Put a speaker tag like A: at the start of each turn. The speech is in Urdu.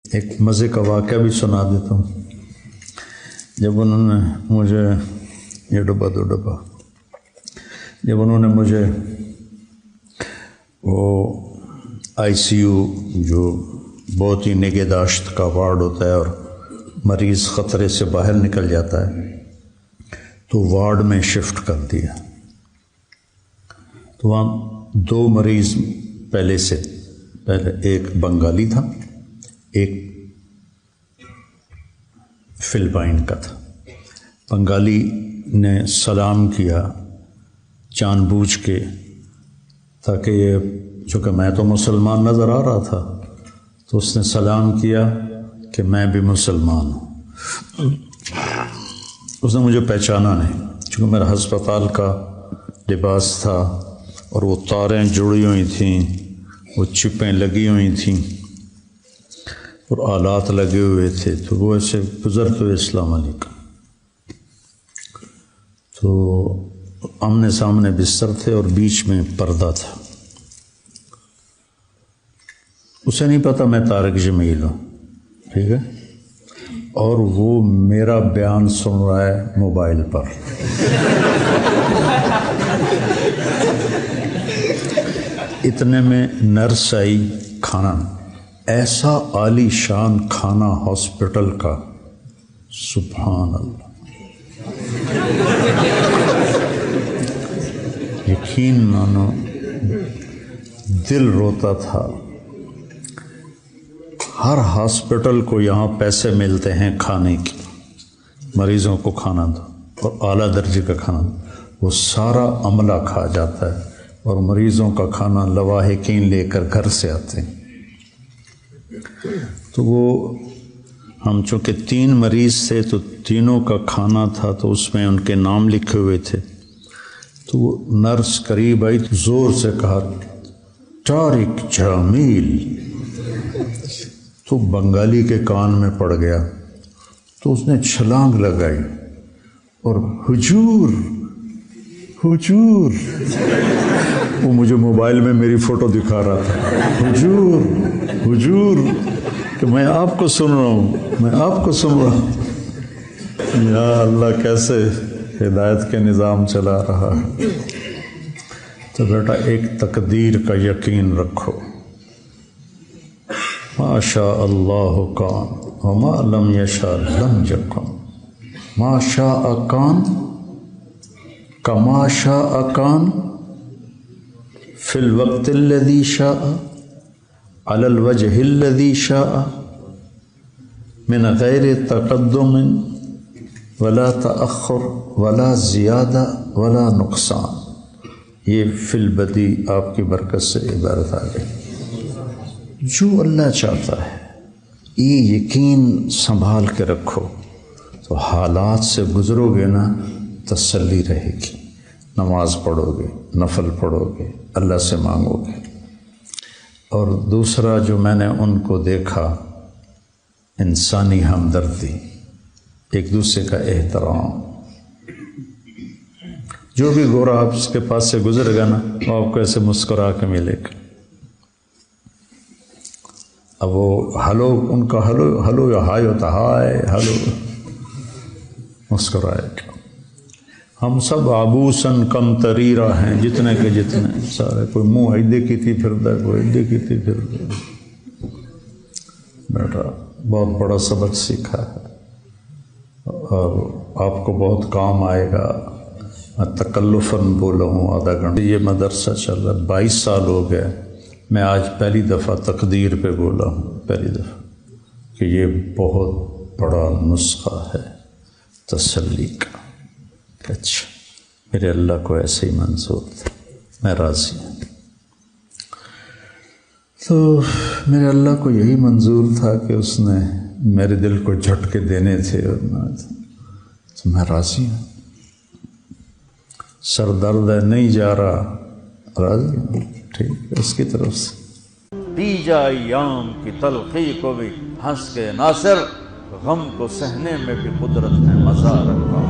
A: ایک مزے کا واقعہ بھی سنا دیتا ہوں۔ جب انہوں نے مجھے جب انہوں نے مجھے وہ آئی سی یو جو بہت ہی نگہداشت کا وارڈ ہوتا ہے اور مریض خطرے سے باہر نکل جاتا ہے، تو وارڈ میں شفٹ کر دیا۔ تو وہاں دو مریض پہلے ایک بنگالی تھا، ایک فلپائن کا تھا۔ بنگالی نے سلام کیا جان بوجھ کے، تاکہ یہ چونکہ میں تو مسلمان نظر آ رہا تھا تو اس نے سلام کیا کہ میں بھی مسلمان ہوں۔ اس نے مجھے پہچانا نہیں، چونکہ میرا ہسپتال کا لباس تھا اور وہ تاریں جڑی ہوئی تھیں، وہ چپیں لگی ہوئی تھیں اور آلات لگے ہوئے تھے، تو وہ ایسے گزرتے ہوئے السلام علیکم۔ تو آمنے سامنے بستر تھے اور بیچ میں پردہ تھا۔ اسے نہیں پتا میں طارق جمیل ہوں، ٹھیک ہے، اور وہ میرا بیان سن رہا ہے موبائل پر۔ اتنے میں نرس آئی، کھانا، ایسا عالی شان کھانا ہاسپٹل کا، سبحان اللہ، یقین مانو دل روتا تھا۔ ہر ہاسپٹل کو یہاں پیسے ملتے ہیں کھانے کی، مریضوں کو کھانا دو اور اعلیٰ درجے کا کھانا دو، وہ سارا عملہ کھا جاتا ہے اور مریضوں کا کھانا لواحقین لے کر گھر سے آتے ہیں۔ تو وہ ہم چونکہ 3 مریض تھے تو تینوں کا کھانا تھا، تو اس میں ان کے نام لکھے ہوئے تھے۔ تو وہ نرس قریب آئی، زور سے کہا طارق جمیل، تو بنگالی کے کان میں پڑ گیا، تو اس نے چھلانگ لگائی اور حضور حضور، وہ مجھے موبائل میں میری فوٹو دکھا رہا تھا، حضور حضور، کہ میں آپ کو سن رہا ہوں، میں آپ کو سن رہا ہوں۔ یا اللہ، کیسے ہدایت کے نظام چلا رہا ہے۔ تو بیٹا ایک تقدیر کا یقین رکھو، ما شاء اللہ کان وما لم یشاء لم یکن، ما شاء کان کما شاء کان فی الوقت الذی شاء علی الوجہ الذی شاء من غیر تقدم ولا تأخر ولا زیادہ ولا نقصان۔ یہ فی البدی آپ کی برکت سے عبارت آ گئی۔ جو اللہ چاہتا ہے، یہ یقین سنبھال کے رکھو، تو حالات سے گزرو گے نا، تسلی رہے گی، نماز پڑھو گے، نفل پڑھو گے، اللہ سے مانگو گے۔ اور دوسرا جو میں نے ان کو دیکھا، انسانی ہمدردی، ایک دوسرے کا احترام۔ جو بھی گورا آپ اس کے پاس سے گزر گا نا، وہ آپ کو ایسے مسکرا کے ملے گا۔ اب وہ ہلو، ان کا ہلو یا ہائے ہوتا، ہائے ہلو، مسکرائے گا۔ ہم سب عبوسن کم تریرہ ہیں، جتنے کے جتنے سارے، کوئی منہ ایدے کی تھی پھردا، کوئی ایدے کی تھی پھردا۔ بیٹا بہت بڑا سبق سیکھا ہے اور آپ کو بہت کام آئے گا۔ میں تکلفاً بولا ہوں آدھا گھنٹہ، یہ مدرسہ چل رہا ہے، 22 سال ہو گئے، میں آج پہلی دفعہ تقدیر پہ بولا ہوں، پہلی دفعہ، کہ یہ بہت بڑا نسخہ ہے تسلی کا۔ اچھا، میرے اللہ کو ایسے ہی منظور تھا، میں راضی ہوں۔ تو میرے اللہ کو یہی منظور تھا کہ اس نے میرے دل کو جھٹکے دینے تھے، اور تو میں راضی ہوں۔ سر درد ہے، نہیں جا رہا، راضی ہوں، ٹھیک ہے، اس کی طرف سے
B: دی جا ایام کی تلخی کو بھی ہنس کے ناصر، غم کو سہنے میں بھی قدرت نے مزہ رکھا۔